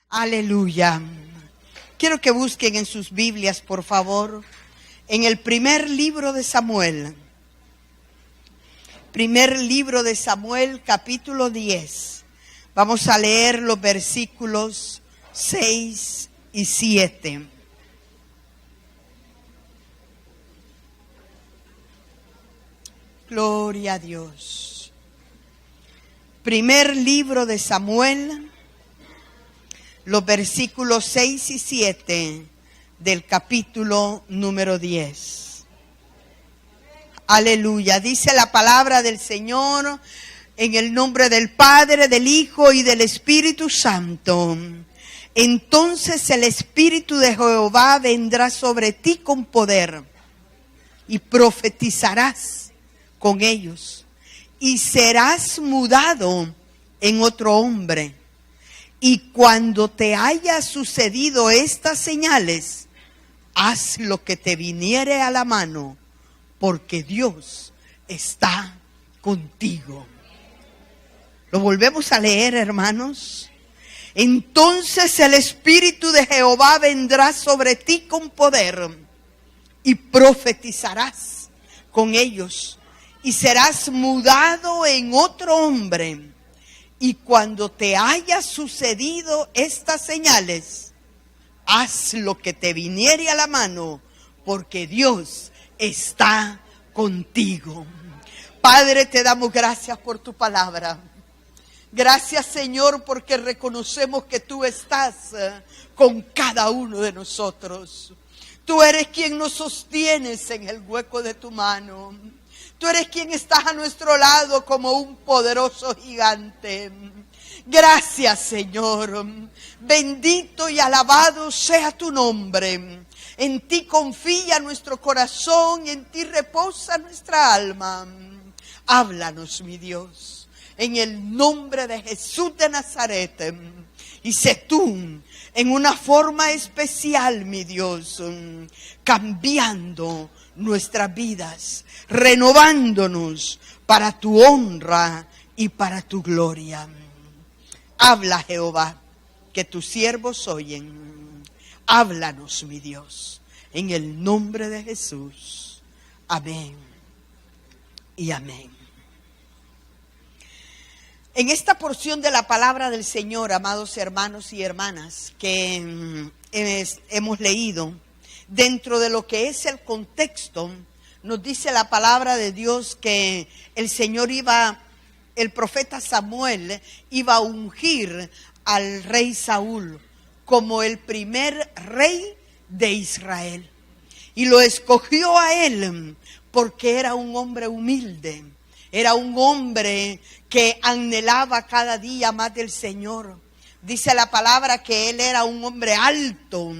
Aleluya. Quiero que busquen en sus Biblias, por favor, en el primer libro de Samuel. Primer libro de Samuel, capítulo 10. Vamos a leer los versículos 6 y 7. Gloria a Dios. Primer libro de Samuel, los versículos 6 y 7 del capítulo número 10. Aleluya. Dice la palabra del Señor en el nombre del Padre, del Hijo y del Espíritu Santo. Entonces el Espíritu de Jehová vendrá sobre ti con poder y profetizarás con ellos y serás mudado en otro hombre. Y cuando te haya sucedido estas señales, haz lo que te viniere a la mano, porque Dios está contigo. Lo volvemos a leer, hermanos. Entonces el Espíritu de Jehová vendrá sobre ti con poder y profetizarás con ellos y serás mudado en otro hombre. Y cuando te haya sucedido estas señales, haz lo que te viniere a la mano, porque Dios está contigo. Padre, te damos gracias por tu palabra. Gracias, Señor, porque reconocemos que tú estás con cada uno de nosotros. Tú eres quien nos sostienes en el hueco de tu mano. Tú eres quien estás a nuestro lado como un poderoso gigante. Gracias, Señor. Bendito y alabado sea tu nombre. En ti confía nuestro corazón y en ti reposa nuestra alma. Háblanos, mi Dios, en el nombre de Jesús de Nazaret. Y sé tú en una forma especial, mi Dios, cambiando nuestras vidas, renovándonos para tu honra y para tu gloria. Habla, Jehová, que tus siervos oyen. Háblanos, mi Dios, en el nombre de Jesús. Amén y amén. En esta porción de la palabra del Señor, amados hermanos y hermanas, que hemos leído, dentro de lo que es el contexto, nos dice la palabra de Dios que el profeta Samuel iba a ungir al rey Saúl como el primer rey de Israel. Y lo escogió a él porque era un hombre humilde, era un hombre que anhelaba cada día más del Señor. Dice la palabra que él era un hombre alto,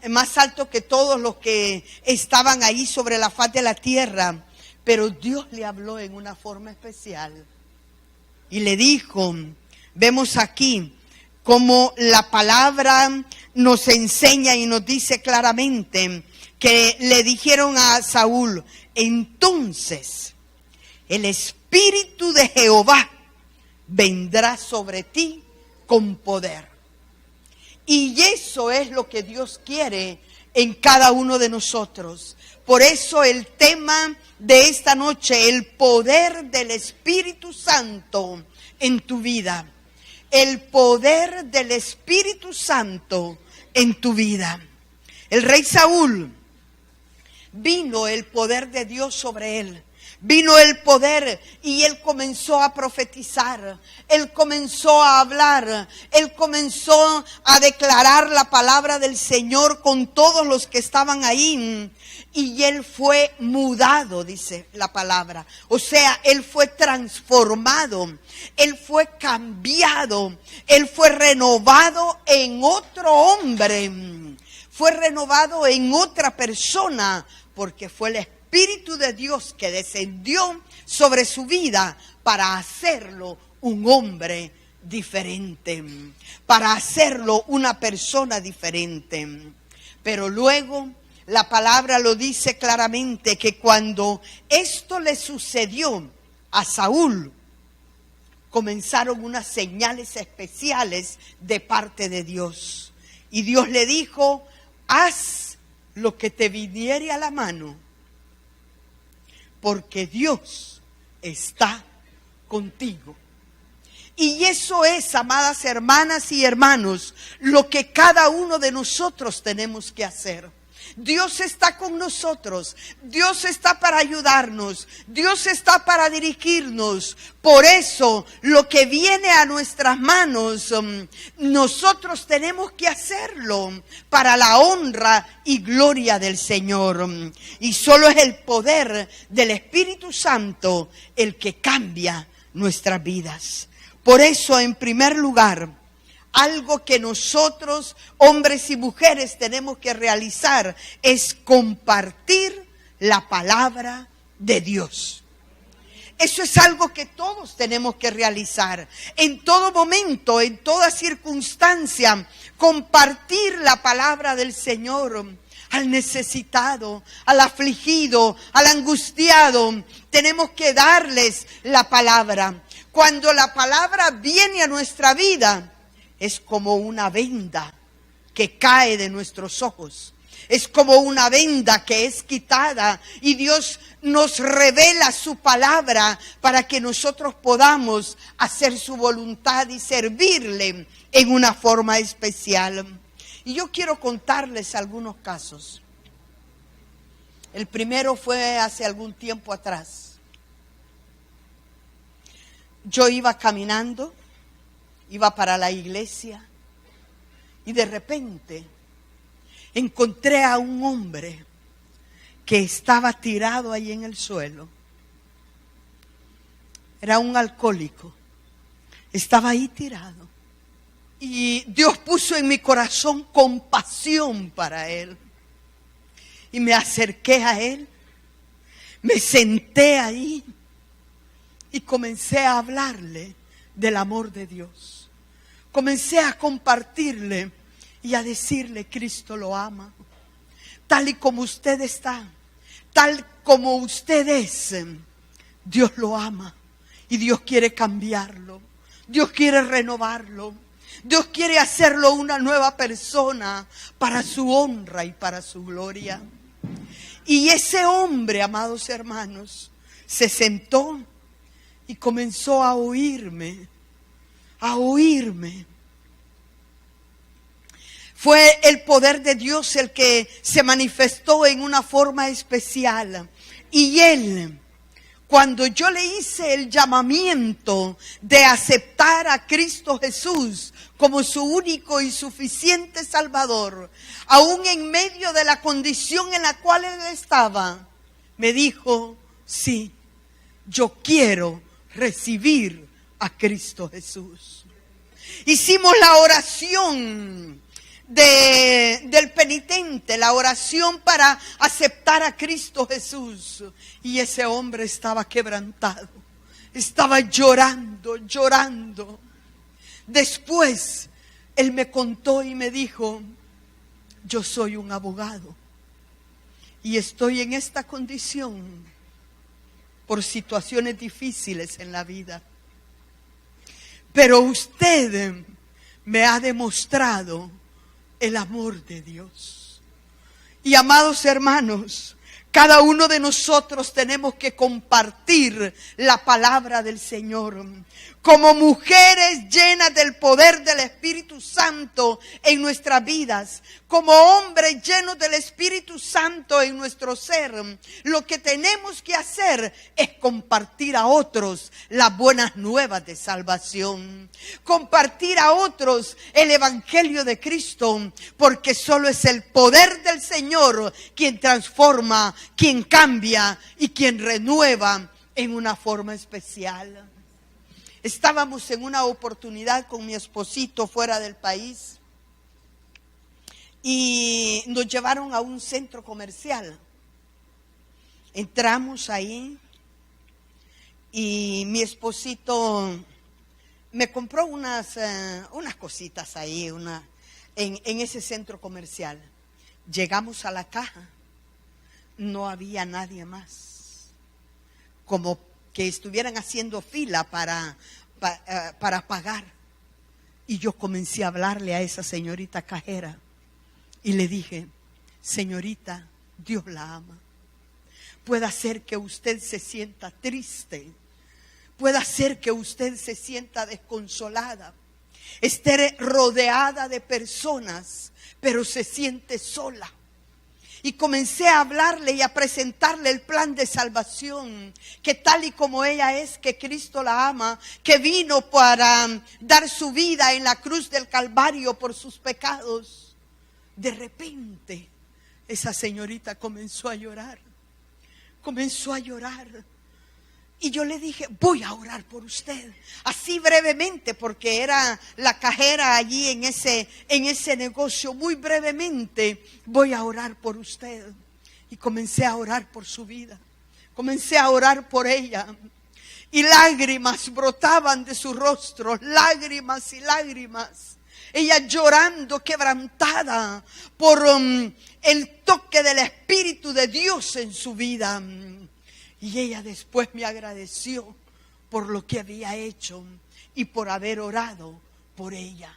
más alto que todos los que estaban ahí sobre la faz de la tierra. Pero Dios le habló en una forma especial y le dijo, vemos aquí como la palabra nos enseña y nos dice claramente que le dijeron a Saúl, entonces el Espíritu de Jehová vendrá sobre ti con poder. Y eso es lo que Dios quiere en cada uno de nosotros. Por eso el tema de esta noche, el poder del Espíritu Santo en tu vida. El poder del Espíritu Santo en tu vida. El rey Saúl, vino el poder de Dios sobre él. Vino el poder y él comenzó a profetizar, él comenzó a hablar, él comenzó a declarar la palabra del Señor con todos los que estaban ahí. Y él fue mudado, dice la palabra. O sea, él fue transformado, él fue cambiado, él fue renovado en otro hombre. Fue renovado en otra persona porque fue el Espíritu de Dios que descendió sobre su vida para hacerlo un hombre diferente, para hacerlo una persona diferente. Pero luego La palabra lo dice claramente que cuando esto le sucedió a Saúl, comenzaron unas señales especiales de parte de Dios. Y Dios le dijo, haz lo que te viniere a la mano, porque Dios está contigo. Y eso es, amadas hermanas y hermanos, lo que cada uno de nosotros tenemos que hacer. Dios está con nosotros, Dios está para ayudarnos, Dios está para dirigirnos. Por eso, lo que viene a nuestras manos, nosotros tenemos que hacerlo para la honra y gloria del Señor. Y solo es el poder del Espíritu Santo el que cambia nuestras vidas. Por eso, en primer lugar, algo que nosotros, hombres y mujeres, tenemos que realizar es compartir la palabra de Dios. Eso es algo que todos tenemos que realizar. En todo momento, en toda circunstancia, compartir la palabra del Señor al necesitado, al afligido, al angustiado. Tenemos que darles la palabra. Cuando la palabra viene a nuestra vida, es como una venda que cae de nuestros ojos. Es como una venda que es quitada y Dios nos revela su palabra para que nosotros podamos hacer su voluntad y servirle en una forma especial. Y yo quiero contarles algunos casos. El primero fue hace algún tiempo atrás. Yo iba caminando, iba para la iglesia y de repente encontré a un hombre que estaba tirado ahí en el suelo. Era un alcohólico, estaba ahí tirado. Y Dios puso en mi corazón compasión para él. Y me acerqué a él, me senté ahí y comencé a hablarle del amor de Dios. Comencé a compartirle y a decirle, Cristo lo ama. Tal y como usted está, tal como usted es, Dios lo ama. Y Dios quiere cambiarlo. Dios quiere renovarlo. Dios quiere hacerlo una nueva persona para su honra y para su gloria. Y ese hombre, amados hermanos, se sentó y comenzó a oírme. Fue el poder de Dios el que se manifestó en una forma especial. Y él, cuando yo le hice el llamamiento de aceptar a Cristo Jesús como su único y suficiente Salvador, aún en medio de la condición en la cual él estaba, me dijo, sí, yo quiero recibir a Cristo Jesús. Hicimos la oración del penitente, la oración para aceptar a Cristo Jesús. Y ese hombre estaba quebrantado, estaba llorando. Después, él me contó y me dijo, yo soy un abogado y estoy en esta condición por situaciones difíciles en la vida. Pero usted me ha demostrado el amor de Dios. Y amados hermanos, cada uno de nosotros tenemos que compartir la palabra del Señor. Como mujeres llenas del poder del Espíritu Santo en nuestras vidas, como hombres llenos del Espíritu Santo en nuestro ser, lo que tenemos que hacer es compartir a otros las buenas nuevas de salvación. Compartir a otros el Evangelio de Cristo, porque solo es el poder del Señor quien transforma, quien cambia y quien renueva en una forma especial. Estábamos en una oportunidad con mi esposito fuera del país y nos llevaron a un centro comercial. Entramos ahí y mi esposito me compró unas cositas ahí en ese centro comercial. Llegamos a la caja no había nadie más. Como que estuvieran haciendo fila para pagar. Y yo comencé a hablarle a esa señorita cajera y le dije: señorita, Dios la ama. Puede ser que usted se sienta triste, puede ser que usted se sienta desconsolada, esté rodeada de personas, pero se siente sola. Y comencé a hablarle y a presentarle el plan de salvación, que tal y como ella es, que Cristo la ama, que vino para dar su vida en la cruz del Calvario por sus pecados. De repente, esa señorita comenzó a llorar. Y yo le dije: voy a orar por usted, así brevemente, porque era la cajera allí en ese negocio. Muy brevemente, voy a orar por usted. Y comencé a orar por su vida, comencé a orar por ella, y lágrimas brotaban de su rostro, lágrimas y lágrimas. Ella llorando, quebrantada por el toque del Espíritu de Dios en su vida. Y ella después me agradeció por lo que había hecho y por haber orado por ella.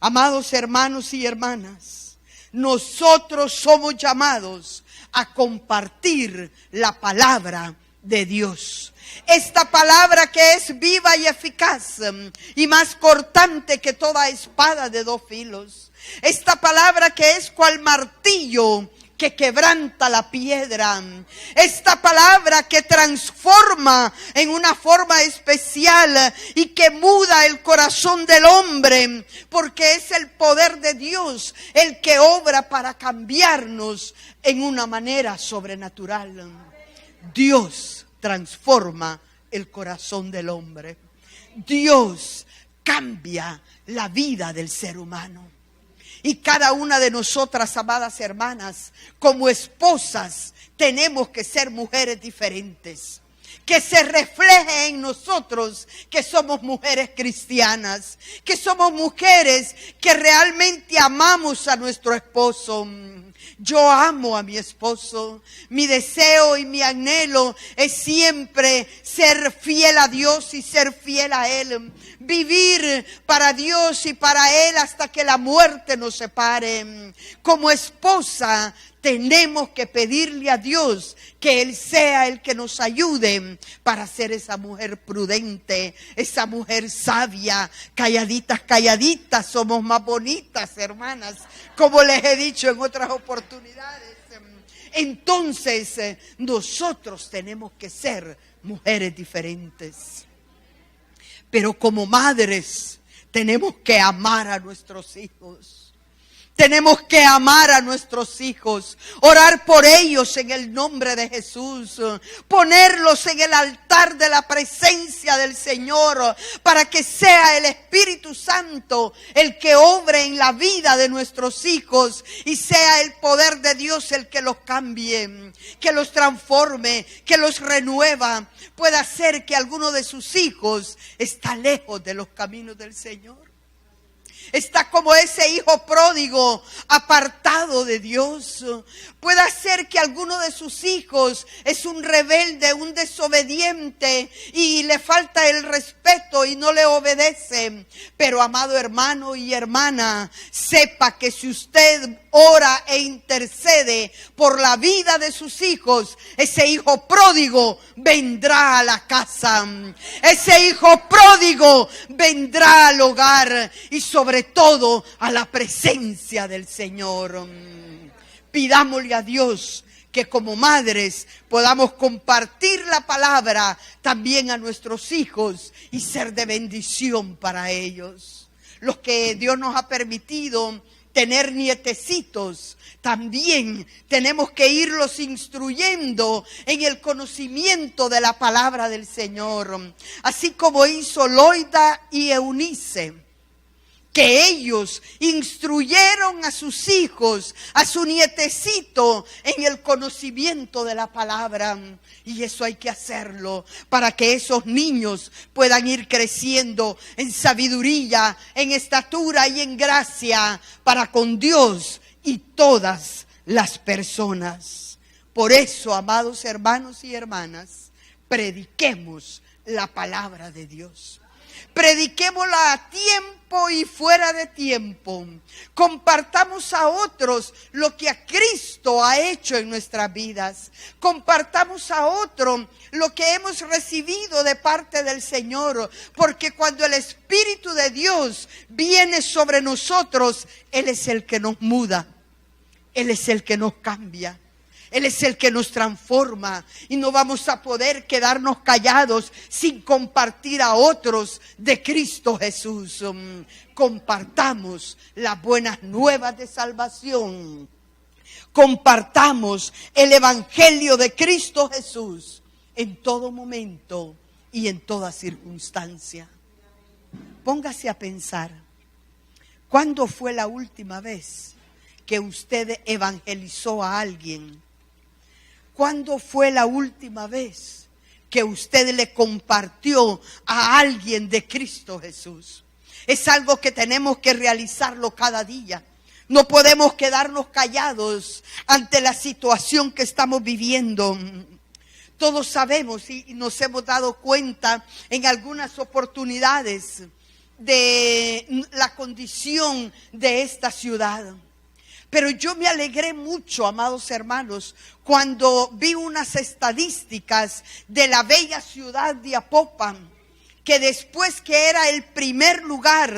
Amados hermanos y hermanas, nosotros somos llamados a compartir la palabra de Dios. Esta palabra que es viva y eficaz y más cortante que toda espada de dos filos. Esta palabra que es cual martillo que quebranta la piedra. Esta palabra que transforma en una forma especial y que muda el corazón del hombre, porque es el poder de Dios el que obra para cambiarnos en una manera sobrenatural. Dios transforma el corazón del hombre. Dios cambia la vida del ser humano. Y cada una de nosotras, amadas hermanas, como esposas, tenemos que ser mujeres diferentes. Que se refleje en nosotros que somos mujeres cristianas, que somos mujeres que realmente amamos a nuestro esposo. Yo amo a mi esposo. Mi deseo y mi anhelo es siempre ser fiel a Dios y ser fiel a Él. Vivir para Dios y para Él hasta que la muerte nos separe. Como esposa, tenemos que pedirle a Dios que Él sea el que nos ayude para ser esa mujer prudente, esa mujer sabia. Calladitas, calladitas, somos más bonitas, hermanas, como les he dicho en otras oportunidades. Entonces, nosotros tenemos que ser mujeres diferentes. Pero como madres, tenemos que amar a nuestros hijos. Tenemos que amar a nuestros hijos, orar por ellos en el nombre de Jesús, ponerlos en el altar de la presencia del Señor para que sea el Espíritu Santo el que obre en la vida de nuestros hijos y sea el poder de Dios el que los cambie, que los transforme, que los renueva. Puede ser que alguno de sus hijos está lejos de los caminos del Señor. Está como ese hijo pródigo apartado de Dios. Puede ser que alguno de sus hijos es un rebelde, un desobediente y le falta el respeto y no le obedece. Pero amado hermano y hermana, sepa que si usted ora e intercede por la vida de sus hijos, ese hijo pródigo vendrá a la casa. Ese hijo pródigo vendrá al hogar y sobre todo a la presencia del Señor. Pidámosle a Dios que como madres podamos compartir la palabra también a nuestros hijos y ser de bendición para ellos. Los que Dios nos ha permitido tener nietecitos, también tenemos que irlos instruyendo en el conocimiento de la palabra del Señor. Así como hizo Loida y Eunice, que ellos instruyeron a sus hijos, a su nietecito, en el conocimiento de la palabra. Y eso hay que hacerlo para que esos niños puedan ir creciendo en sabiduría, en estatura y en gracia para con Dios y todas las personas. Por eso, amados hermanos y hermanas, prediquemos la palabra de Dios. Prediquémosla a tiempo y fuera de tiempo. Compartamos a otros lo que a Cristo ha hecho en nuestras vidas. Compartamos a otros lo que hemos recibido de parte del Señor. Porque cuando el Espíritu de Dios viene sobre nosotros, Él es el que nos muda. Él es el que nos cambia. Él es el que nos transforma y no vamos a poder quedarnos callados sin compartir a otros de Cristo Jesús. Compartamos las buenas nuevas de salvación. Compartamos el Evangelio de Cristo Jesús en todo momento y en toda circunstancia. Póngase a pensar, ¿cuándo fue la última vez que usted evangelizó a alguien? ¿Cuándo fue la última vez que usted le compartió a alguien de Cristo Jesús? Es algo que tenemos que realizarlo cada día. No podemos quedarnos callados ante la situación que estamos viviendo. Todos sabemos y nos hemos dado cuenta en algunas oportunidades de la condición de esta ciudad. Pero yo me alegré mucho, amados hermanos, cuando vi unas estadísticas de la bella ciudad de Apopan, que después que era el primer lugar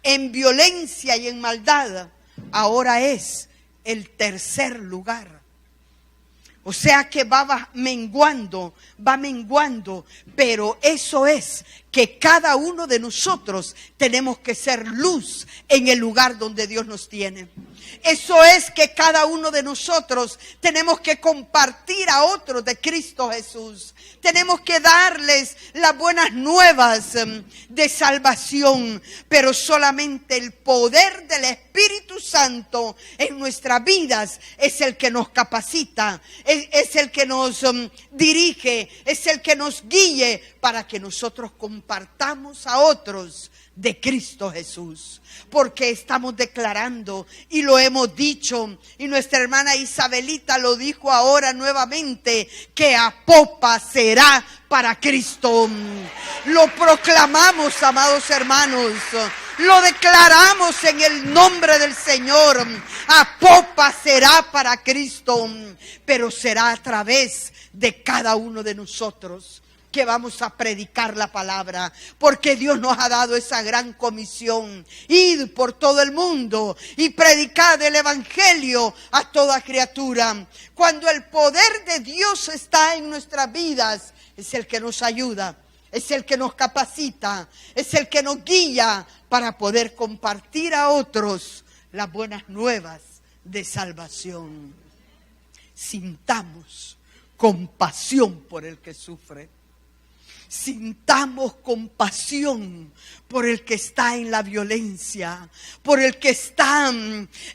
en violencia y en maldad, ahora es el tercer lugar. O sea que va menguando, pero eso es que cada uno de nosotros tenemos que ser luz en el lugar donde Dios nos tiene. Eso es que cada uno de nosotros tenemos que compartir a otros de Cristo Jesús. Tenemos que darles las buenas nuevas de salvación, pero solamente el poder del Espíritu Santo en nuestras vidas es el que nos capacita, es el que nos dirige, es el que nos guíe para que nosotros compartamos a otros de Cristo Jesús. Porque estamos declarando y lo hemos dicho, y nuestra hermana Isabelita lo dijo ahora nuevamente, que Apopa será para Cristo. Lo proclamamos, amados hermanos, lo declaramos en el nombre del Señor. Apopa será para Cristo, pero será a través de cada uno de nosotros que vamos a predicar la palabra, porque Dios nos ha dado esa gran comisión: id por todo el mundo y predicad el Evangelio a toda criatura. Cuando el poder de Dios está en nuestras vidas, es el que nos ayuda, es el que nos capacita, es el que nos guía para poder compartir a otros las buenas nuevas de salvación. Sintamos compasión por el que sufre. Sintamos compasión por el que está en la violencia, por el que está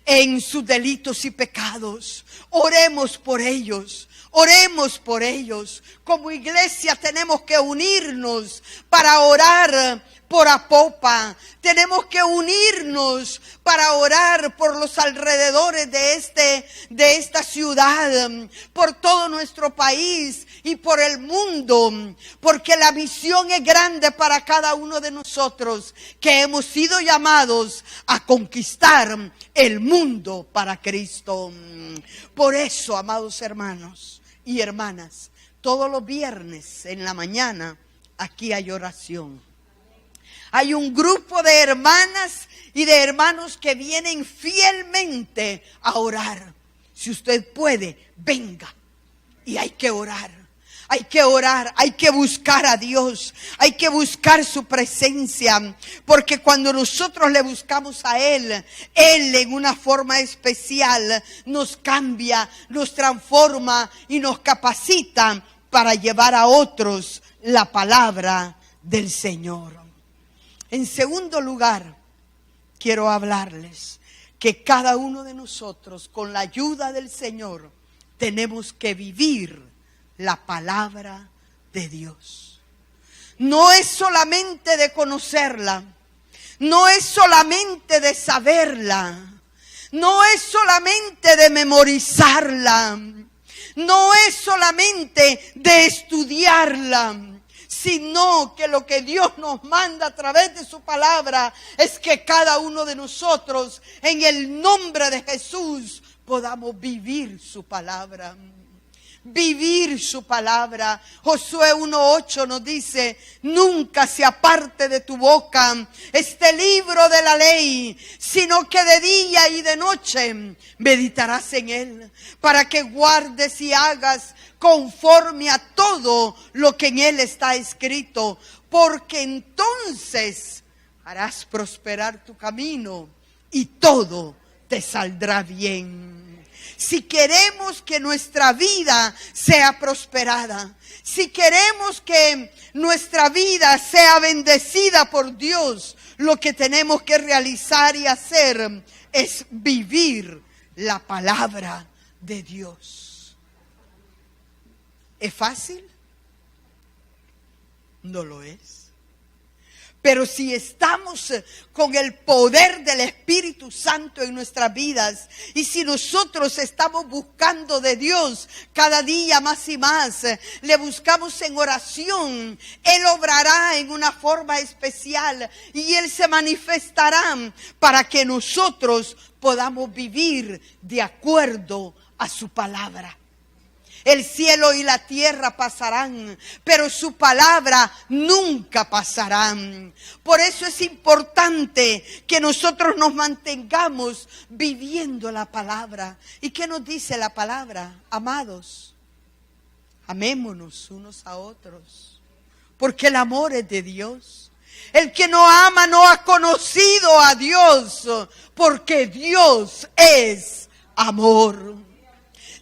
en sus delitos y pecados. Oremos por ellos. Oremos por ellos. Como iglesia tenemos que unirnos para orar por Apopa. Tenemos que unirnos para orar por los alrededores de esta ciudad, por todo nuestro país y por el mundo, porque la misión es grande para cada uno de nosotros, que hemos sido llamados a conquistar el mundo para Cristo. Por eso, amados hermanos y hermanas, todos los viernes en la mañana aquí hay oración. Hay un grupo de hermanas y de hermanos que vienen fielmente a orar. Si usted puede, venga. Y hay que orar. Hay que orar, hay que buscar a Dios, hay que buscar su presencia, porque cuando nosotros le buscamos a Él, Él en una forma especial nos cambia, nos transforma y nos capacita para llevar a otros la palabra del Señor. En segundo lugar, quiero hablarles que cada uno de nosotros, con la ayuda del Señor, tenemos que vivir la palabra de Dios. No es solamente de conocerla, no es solamente de saberla, no es solamente de memorizarla, no es solamente de estudiarla, sino que lo que Dios nos manda a través de su palabra es que cada uno de nosotros, en el nombre de Jesús, podamos vivir su palabra. Vivir su palabra. Josué 1:8 nos dice: nunca se aparte de tu boca este libro de la ley, sino que de día y de noche meditarás en él, para que guardes y hagas conforme a todo lo que en él está escrito, porque entonces harás prosperar tu camino y todo te saldrá bien. Si queremos que nuestra vida sea prosperada, si queremos que nuestra vida sea bendecida por Dios, lo que tenemos que realizar y hacer es vivir la palabra de Dios. ¿Es fácil? No lo es. Pero si estamos con el poder del Espíritu Santo en nuestras vidas, y si nosotros estamos buscando de Dios cada día más y más, le buscamos en oración, Él obrará en una forma especial y Él se manifestará para que nosotros podamos vivir de acuerdo a su palabra. El cielo y la tierra pasarán, pero su palabra nunca pasará. Por eso es importante que nosotros nos mantengamos viviendo la palabra. ¿Y qué nos dice la palabra? Amados, amémonos unos a otros, porque el amor es de Dios. El que no ama no ha conocido a Dios, porque Dios es amor.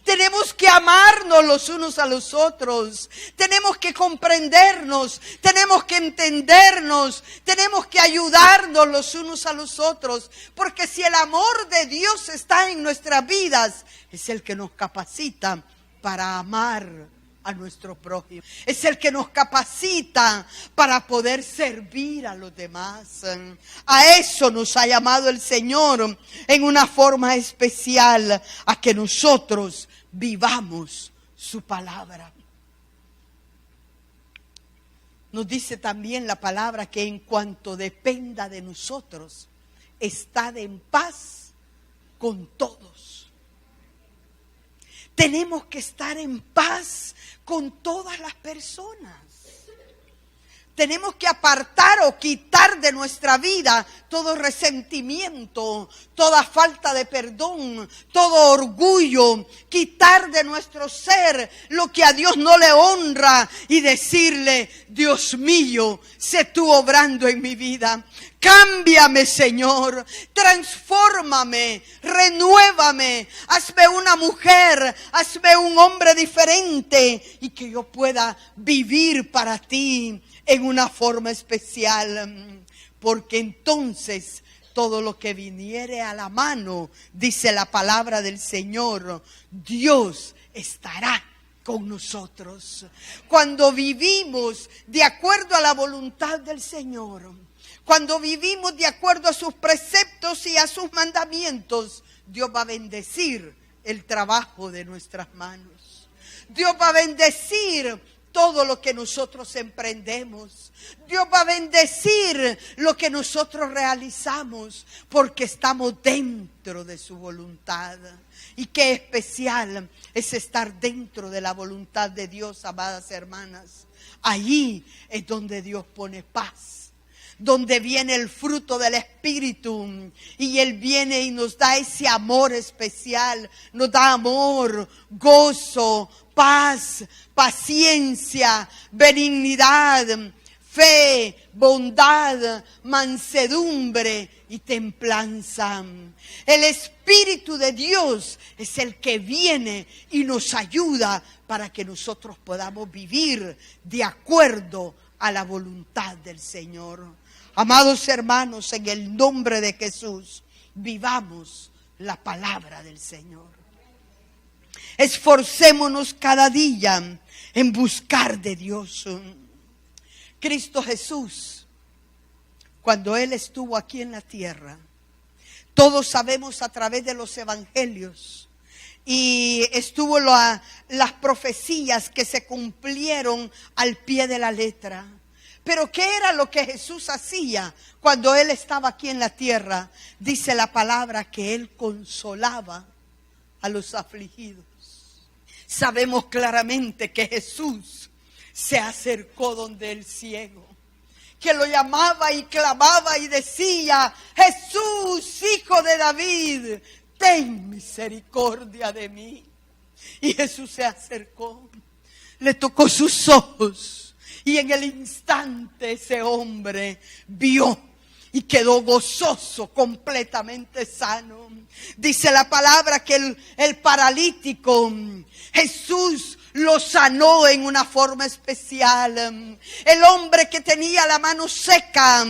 Tenemos que amarnos los unos a los otros, tenemos que comprendernos, tenemos que entendernos, tenemos que ayudarnos los unos a los otros, porque si el amor de Dios está en nuestras vidas, es el que nos capacita para amar a nuestro prójimo, es el que nos capacita para poder servir a los demás. A eso nos ha llamado el Señor en una forma especial, a que nosotros vivamos su palabra. Nos dice también la palabra que en cuanto dependa de nosotros, estad en paz con todos. Tenemos que estar en paz con todas las personas. Tenemos que apartar o quitar de nuestra vida todo resentimiento, toda falta de perdón, todo orgullo, quitar de nuestro ser lo que a Dios no le honra y decirle: Dios mío, sé tú obrando en mi vida. Cámbiame, Señor, transfórmame, renuévame, hazme una mujer, hazme un hombre diferente y que yo pueda vivir para ti en una forma especial, porque entonces todo lo que viniere a la mano, dice la palabra del Señor, Dios estará con nosotros. Cuando vivimos de acuerdo a la voluntad del Señor, cuando vivimos de acuerdo a sus preceptos y a sus mandamientos, Dios va a bendecir el trabajo de nuestras manos. Dios va a bendecir todo lo que nosotros emprendemos. Dios va a bendecir lo que nosotros realizamos, porque estamos dentro de su voluntad. Y qué especial es estar dentro de la voluntad de Dios, amadas hermanas. Ahí es donde Dios pone paz, donde viene el fruto del Espíritu, y Él viene y nos da ese amor especial, nos da amor, gozo, paz, paciencia, benignidad, fe, bondad, mansedumbre y templanza. El Espíritu de Dios es el que viene y nos ayuda para que nosotros podamos vivir de acuerdo a la voluntad del Señor. Amados hermanos, en el nombre de Jesús, vivamos la palabra del Señor. Esforcémonos cada día en buscar de Dios. Cristo Jesús, cuando Él estuvo aquí en la tierra, todos sabemos a través de los evangelios y estuvo las profecías que se cumplieron al pie de la letra. Pero ¿qué era lo que Jesús hacía cuando Él estaba aquí en la tierra? Dice la palabra que Él consolaba a los afligidos. Sabemos claramente que Jesús se acercó donde el ciego, que lo llamaba y clamaba y decía: Jesús, hijo de David, ten misericordia de mí. Y Jesús se acercó, le tocó sus ojos, y en el instante ese hombre vio y quedó gozoso, completamente sano. Dice la palabra que el paralítico, Jesús lo sanó en una forma especial. El hombre que tenía la mano seca,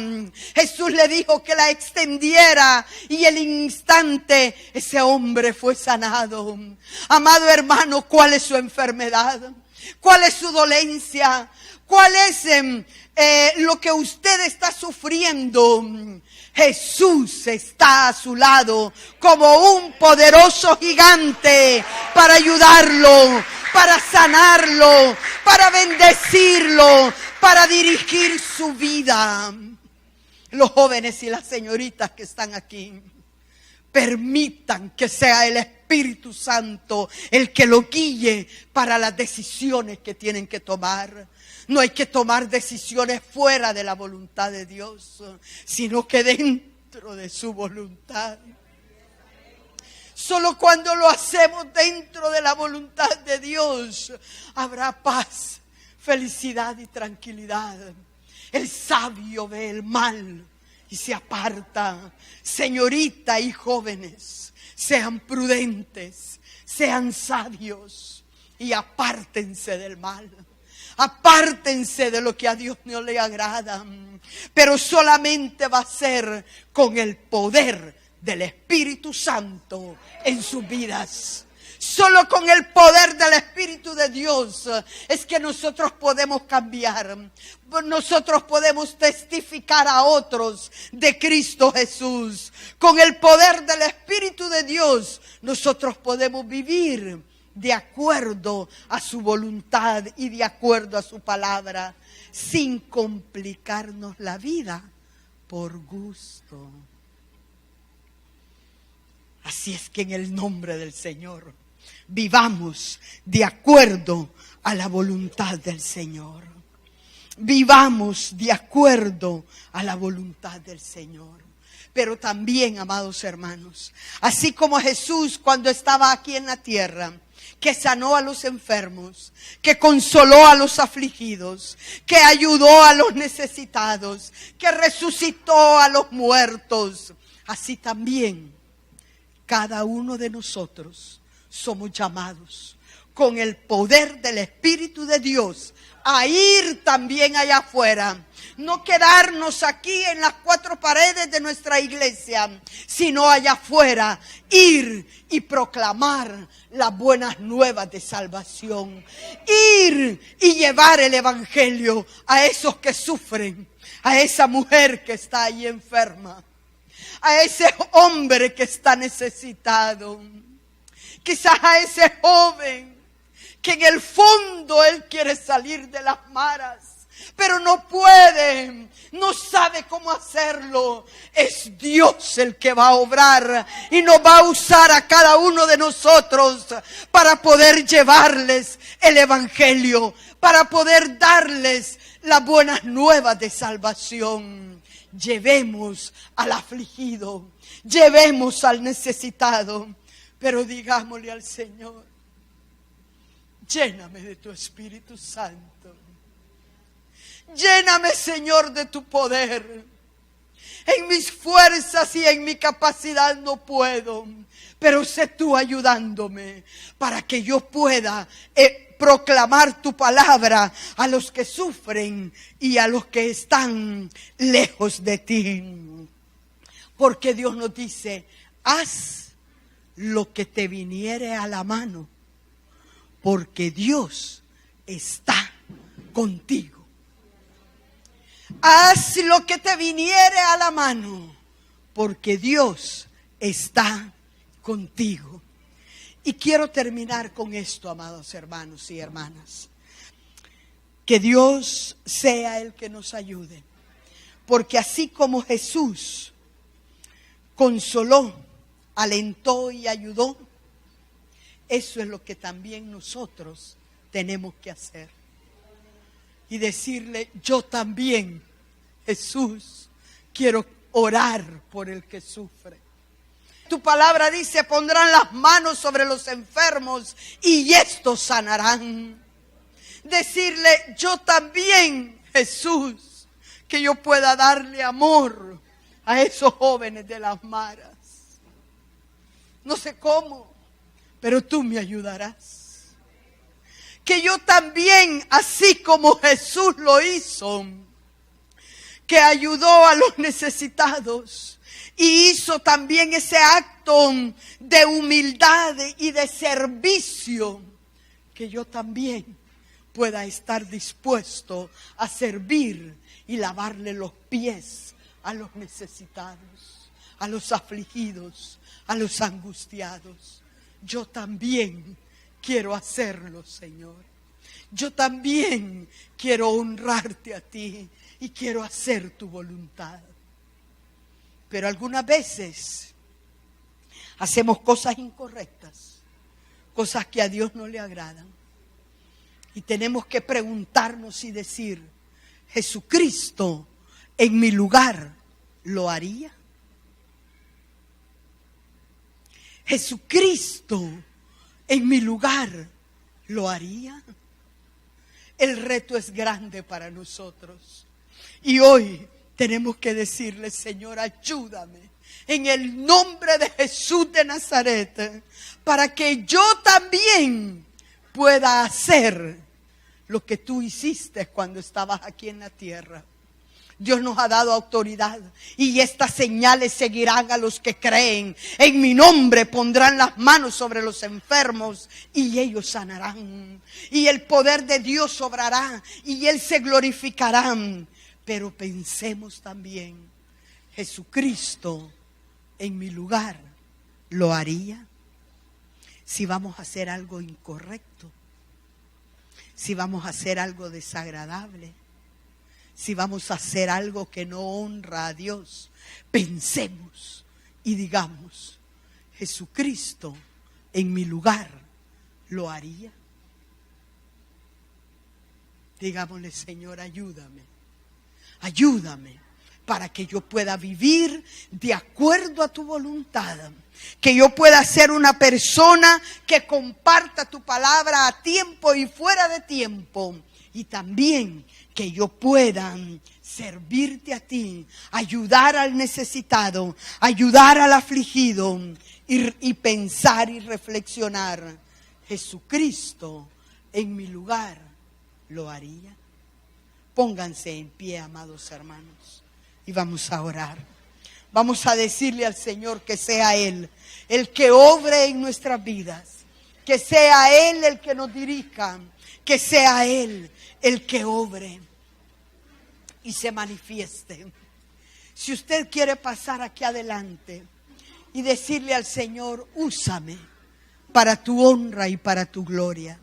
Jesús le dijo que la extendiera, y el instante ese hombre fue sanado. Amado hermano, ¿cuál es su enfermedad? ¿Cuál es su dolencia? ¿Cuál es lo que usted está sufriendo? Jesús está a su lado como un poderoso gigante para ayudarlo, para sanarlo, para bendecirlo, para dirigir su vida. Los jóvenes y las señoritas que están aquí, permitan que sea el Espíritu Santo el que lo guíe para las decisiones que tienen que tomar. No hay que tomar decisiones fuera de la voluntad de Dios, sino que dentro de su voluntad. Solo cuando lo hacemos dentro de la voluntad de Dios, habrá paz, felicidad y tranquilidad. El sabio ve el mal y se aparta. Señorita y jóvenes, sean prudentes, sean sabios y apártense del mal. Apártense de lo que a Dios no le agrada. Pero solamente va a ser con el poder del Espíritu Santo en sus vidas. Solo con el poder del Espíritu de Dios es que nosotros podemos cambiar. Nosotros podemos testificar a otros de Cristo Jesús. Con el poder del Espíritu de Dios nosotros podemos vivir de acuerdo a su voluntad y de acuerdo a su palabra, sin complicarnos la vida por gusto. Así es que en el nombre del Señor, vivamos de acuerdo a la voluntad del Señor. Vivamos de acuerdo a la voluntad del Señor. Pero también, amados hermanos, así como Jesús cuando estaba aquí en la tierra, que sanó a los enfermos, que consoló a los afligidos, que ayudó a los necesitados, que resucitó a los muertos, así también cada uno de nosotros somos llamados con el poder del Espíritu de Dios a ir también allá afuera. No quedarnos aquí en las cuatro paredes de nuestra iglesia, sino allá afuera, ir y proclamar las buenas nuevas de salvación. Ir y llevar el evangelio a esos que sufren, a esa mujer que está ahí enferma, a ese hombre que está necesitado, quizás a ese joven que en el fondo él quiere salir de las maras, pero no puede, no sabe cómo hacerlo. Es Dios el que va a obrar y nos va a usar a cada uno de nosotros para poder llevarles el evangelio, para poder darles las buenas nuevas de salvación. Llevemos al afligido, llevemos al necesitado, pero digámosle al Señor: lléname de tu Espíritu Santo. Lléname, Señor, de tu poder. En mis fuerzas y en mi capacidad no puedo, pero sé tú ayudándome para que yo pueda proclamar tu palabra a los que sufren y a los que están lejos de ti. Porque Dios nos dice: haz lo que te viniere a la mano, porque Dios está contigo. Haz lo que te viniere a la mano, porque Dios está contigo. Y quiero terminar con esto, amados hermanos y hermanas. Que Dios sea el que nos ayude. Porque así como Jesús consoló, alentó y ayudó, eso es lo que también nosotros tenemos que hacer. Y decirle, yo también, Jesús, quiero orar por el que sufre. Tu palabra dice, pondrán las manos sobre los enfermos y estos sanarán. Decirle, yo también, Jesús, que yo pueda darle amor a esos jóvenes de las maras. No sé cómo, pero tú me ayudarás. Que yo también, así como Jesús lo hizo, que ayudó a los necesitados y hizo también ese acto de humildad y de servicio, que yo también pueda estar dispuesto a servir y lavarle los pies a los necesitados, a los afligidos, a los angustiados. Yo también quiero hacerlo, Señor. Yo también quiero honrarte a ti y quiero hacer tu voluntad. Pero algunas veces hacemos cosas incorrectas, cosas que a Dios no le agradan. Y tenemos que preguntarnos y decir, ¿Jesucristo en mi lugar lo haría? ¿Jesucristo en mi lugar lo haría? El reto es grande para nosotros. Y hoy tenemos que decirle, Señor, ayúdame en el nombre de Jesús de Nazaret, para que yo también pueda hacer lo que tú hiciste cuando estabas aquí en la tierra. Dios nos ha dado autoridad y estas señales seguirán a los que creen. En mi nombre pondrán las manos sobre los enfermos y ellos sanarán. Y el poder de Dios obrará y Él se glorificará. Pero pensemos también, ¿Jesucristo en mi lugar lo haría? Si vamos a hacer algo incorrecto, si vamos a hacer algo desagradable, si vamos a hacer algo que no honra a Dios, pensemos y digamos, ¿Jesucristo en mi lugar lo haría? Digámosle, Señor, ayúdame, ayúdame para que yo pueda vivir de acuerdo a tu voluntad, que yo pueda ser una persona que comparta tu palabra a tiempo y fuera de tiempo, y también que yo pueda servirte a ti, ayudar al necesitado, ayudar al afligido y pensar y reflexionar, ¿Jesucristo en mi lugar lo haría? Pónganse en pie, amados hermanos, y vamos a orar. Vamos a decirle al Señor que sea Él el que obre en nuestras vidas, que sea Él el que nos dirija, que sea Él el que obre y se manifieste. Si usted quiere pasar aquí adelante y decirle al Señor, úsame para tu honra y para tu gloria.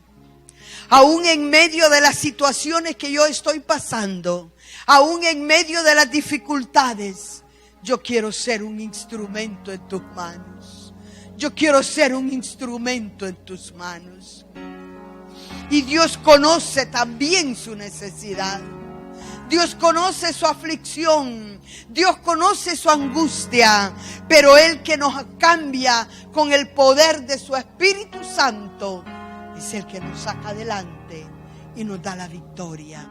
Aún en medio de las situaciones que yo estoy pasando, aún en medio de las dificultades, yo quiero ser un instrumento en tus manos. Yo quiero ser un instrumento en tus manos. Y Dios conoce también su necesidad. Dios conoce su aflicción. Dios conoce su angustia. Pero Él que nos cambia con el poder de su Espíritu Santo es el que nos saca adelante y nos da la victoria.